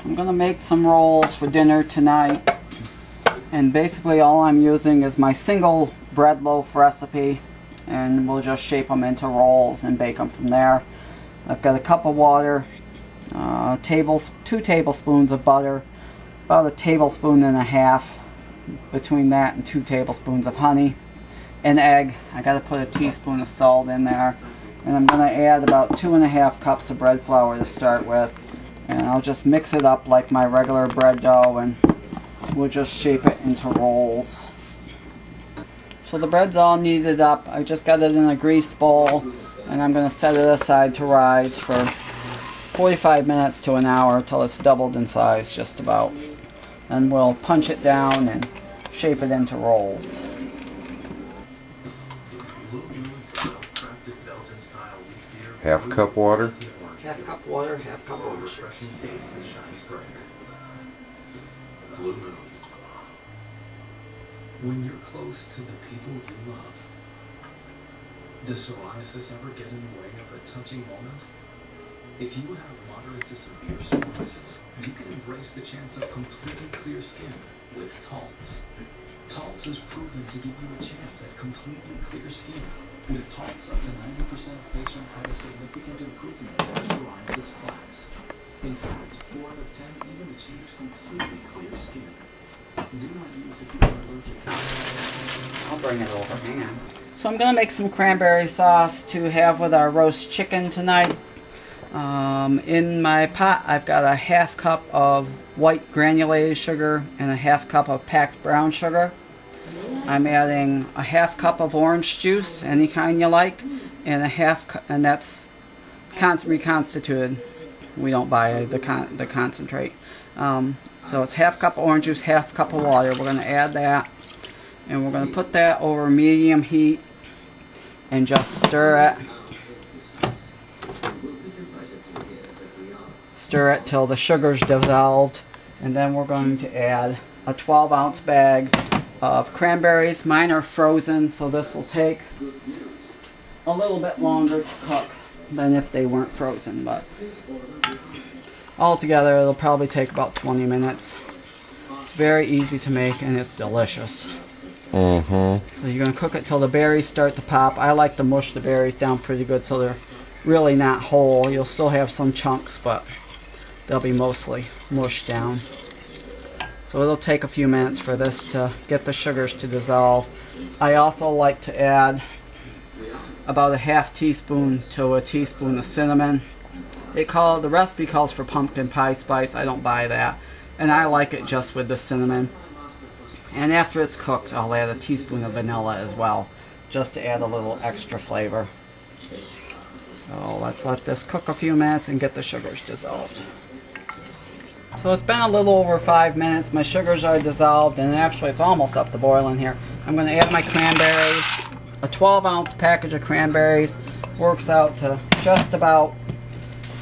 I'm gonna make some rolls for dinner tonight, and basically all I'm using is my single bread loaf recipe, and we'll just shape them into rolls and bake them from there. I've got a cup of water, 2 tablespoons of butter, about 1.5 tablespoons between that and 2 tablespoons of honey, an egg. I got to put a teaspoon of salt in there, and I'm going to add about 2.5 cups of bread flour to start with, and I'll just mix it up like my regular bread dough, and we'll just shape it into rolls. So the bread's all kneaded up. I just got it in a greased bowl, and I'm going to set it aside to rise for 45 minutes to an hour till it's doubled in size just about. And we'll punch it down and shape it into rolls. Half cup water? Half cup water, half cup orange juice. When you're close to the people you love, does psoriasis ever get in the way of a touching moment? If you have moderate to severe psoriasis, you can embrace the chance of completely clear skin with Taltz. Taltz is proven to give you a chance at completely clear skin. With Taltz, up to 90% of patients have a significant improvement in their psoriasis plaques. In fact, 4 out of 10 even achieve completely clear skin. Do not use if you are allergic. I'll bring it over, hang on. So I'm going to make some cranberry sauce to have with our roast chicken tonight. In my pot I've got a 1/2 cup of white granulated sugar and a 1/2 cup of packed brown sugar. I'm adding a 1/2 cup of orange juice, any kind you like, and a 1/2 cup, and that's reconstituted. We don't buy the concentrate. So it's 1/2 cup of orange juice, 1/2 cup of water. We're going to add that, and we're going to put that over medium heat and just stir it. Stir it till the sugar's dissolved, and then we're going to add a 12-ounce bag of cranberries. Mine are frozen, so this will take a little bit longer to cook than if they weren't frozen, but altogether it'll probably take about 20 minutes. It's very easy to make, and it's delicious. So you're going to cook it till the berries start to pop. I like to mush the berries down pretty good so they're really not whole. You'll still have some chunks, but they'll be mostly mushed down. So it'll take a few minutes for this to get the sugars to dissolve. I also like to add about a 1/2 teaspoon to a teaspoon of cinnamon. The recipe calls for pumpkin pie spice. I don't buy that, and I like it just with the cinnamon. And after it's cooked, I'll add a teaspoon of vanilla as well, just to add a little extra flavor. So let's let this cook a few minutes and get the sugars dissolved. So it's been a little over 5 minutes. My sugars are dissolved, and actually it's almost up to boiling here. I'm going to add my cranberries. A 12-ounce package of cranberries works out to just about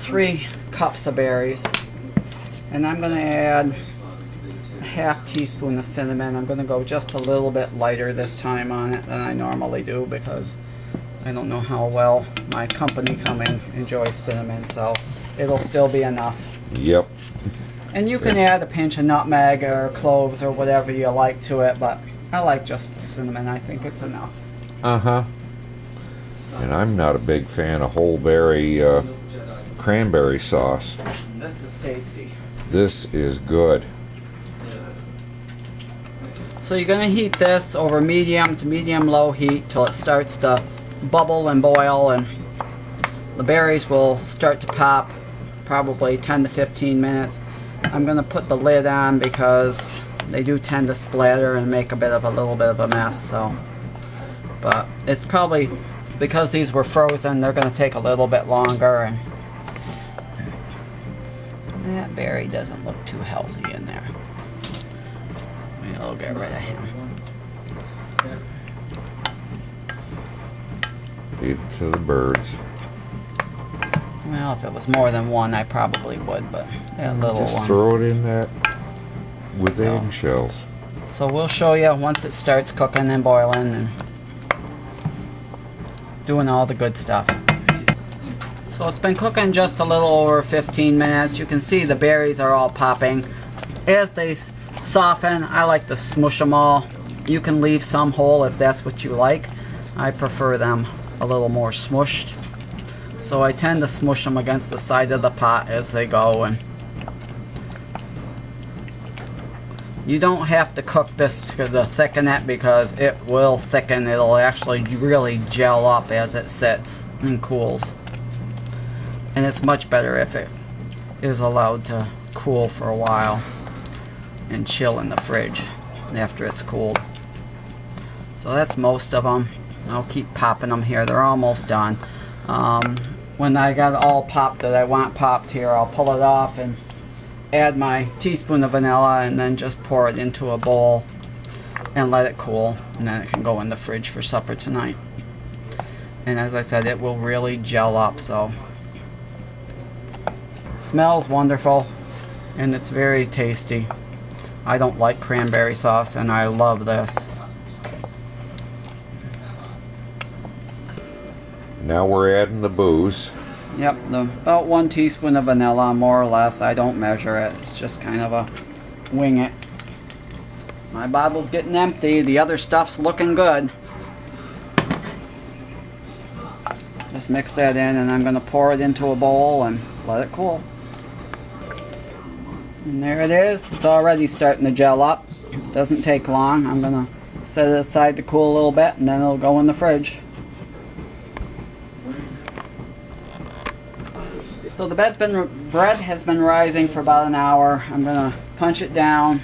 3 cups of berries. And I'm going to add a 1/2 teaspoon of cinnamon. I'm going to go just a little bit lighter this time on it than I normally do, because I don't know how well my company coming enjoys cinnamon, so it'll still be enough. Yep. And you can add a pinch of nutmeg or cloves or whatever you like to it, but I like just the cinnamon. I think it's enough. And I'm not a big fan of whole berry cranberry sauce. This is tasty. This is good. So you're going to heat this over medium to medium-low heat till it starts to bubble and boil, and the berries will start to pop, probably 10 to 15 minutes. I'm going to put the lid on because they do tend to splatter and make a little bit of a mess. So, but it's probably because these were frozen, they're going to take a little bit longer, and that berry doesn't look too healthy in there. We'll get rid of him. Feed it to the birds. Well, if it was more than one, I probably would, but a little Just one. throw it in that with eggshells. So we'll show you once it starts cooking and boiling and doing all the good stuff. So it's been cooking just a little over 15 minutes. You can see the berries are all popping. As they soften, I like to smush them all. You can leave some whole if that's what you like. I prefer them a little more smushed. So I tend to smush them against the side of the pot as they go. And you don't have to cook this to thicken it because it will thicken. It'll actually really gel up as it sits and cools. And it's much better if it is allowed to cool for a while and chill in the fridge after it's cooled. So that's most of them. I'll keep popping them here. They're almost done. When I got all popped that I want popped here, I'll pull it off and add my teaspoon of vanilla and then just pour it into a bowl and let it cool, and then it can go in the fridge for supper tonight. And as I said, it will really gel up. So smells wonderful and it's very tasty. I don't like cranberry sauce and I love this. Now we're adding the booze. Yep, about 1 teaspoon of vanilla, more or less. I don't measure it. It's just kind of a wing it. My bottle's getting empty. The other stuff's looking good. Just mix that in and I'm going to pour it into a bowl and let it cool. And there it is. It's already starting to gel up. Doesn't take long. I'm going to set it aside to cool a little bit and then it'll go in the fridge. So the bread has been rising for about an hour. I'm going to punch it down.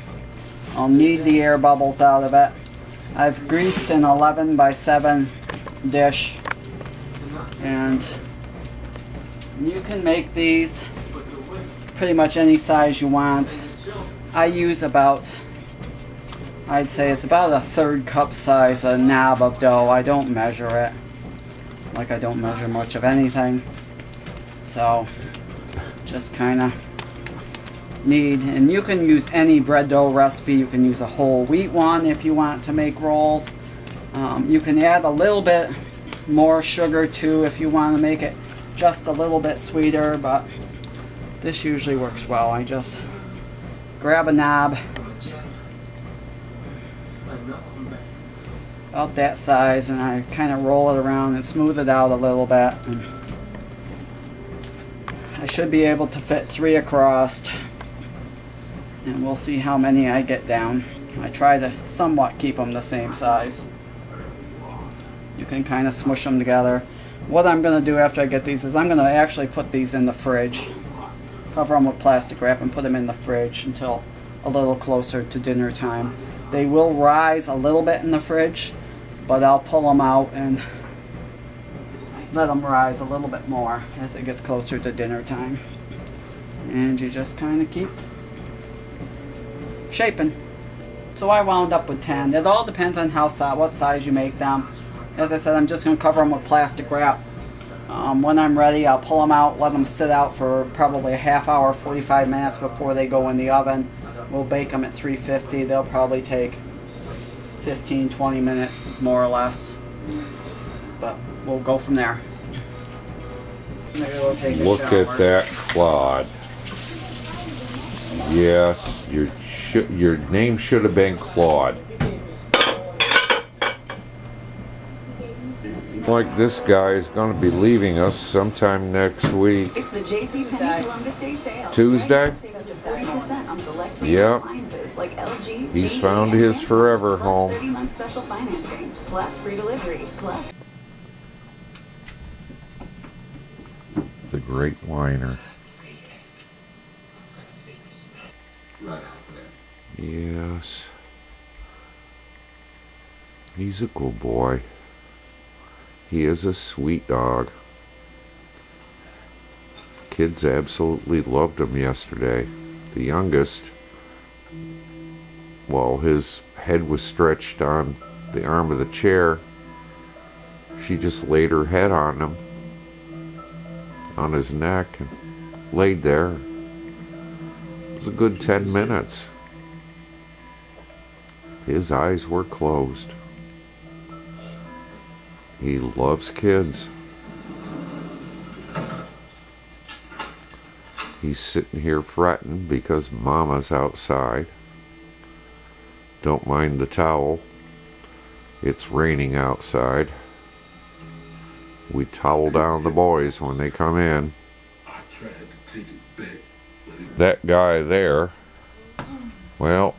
I'll knead the air bubbles out of it. I've greased an 11 by 7 dish. And you can make these pretty much any size you want. I use about, I'd say it's about a 1/3 cup size, a knob of dough. I don't measure it. Like I don't measure much of anything. So just kind of knead, and you can use any bread dough recipe. You can use a whole wheat one if you want to make rolls. You can add a little bit more sugar too if you want to make it just a little bit sweeter, but this usually works well. I just grab a knob about that size and I kind of roll it around and smooth it out a little bit. And I should be able to fit 3 across, and we'll see how many I get down. I try to somewhat keep them the same size. You can kind of smush them together. What I'm going to do after I get these is I'm going to actually put these in the fridge. Cover them with plastic wrap and put them in the fridge until a little closer to dinner time. They will rise a little bit in the fridge, but I'll pull them out and let them rise a little bit more as it gets closer to dinner time. And you just kind of keep shaping. So I wound up with 10. It all depends on what size you make them. As I said, I'm just going to cover them with plastic wrap. When I'm ready, I'll pull them out, let them sit out for probably a half hour, 45 minutes before they go in the oven. We'll bake them at 350. They'll probably take 15-20 minutes, more or less. But we'll go from there. Look at that clod. Yes, your name should have been Claude. Like this guy is going to be leaving us sometime next week. It's the JCPenney Columbus Day sale. Tuesday? Save up to 40% on select Yep. appliances like LG, He's GE, found and his Samsung, forever plus home. 30-month special financing, plus free delivery, plus... The great whiner. Right out there. Yes. He's a good boy. He is a sweet dog. Kids absolutely loved him yesterday. The youngest, well, his head was stretched on the arm of the chair. She just laid her head on him, on his neck, and laid there. It was a good 10 minutes. His eyes were closed. He loves kids. He's sitting here fretting because Mama's outside. Don't mind the towel. It's raining outside. We towel down the boys when they come in. I tried to take it back, but it That guy there, well,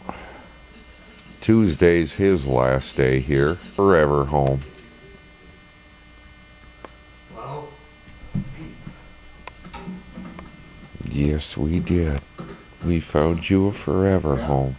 Tuesday's his last day here. Forever home. Yes, we did. We found you a forever home.